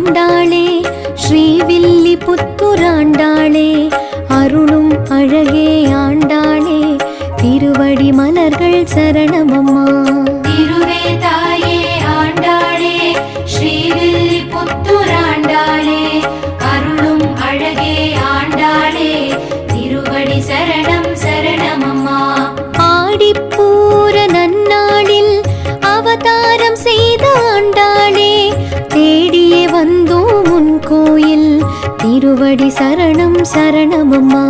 ஆண்டாளே ஸ்ரீவில்லிபுத்தூராண்டாளே அருளும் அழகே ஆண்டாளே திருவடி மலர்கள் சரணமம்மா. திருவே தாயே ஆண்டாளே ஸ்ரீவில்லிபுத்தூராண்டாளே அருளும் அழகே ஆண்டாளே திருவடி சரணம் சரணமம்மா. ஆடிப்பூர நன்னாளில் அவதாரம் செய்த ஆண்டாளே தேடியே வந்தோம் உன் கோயில் திருவடி சரணம் சரணமம்மா.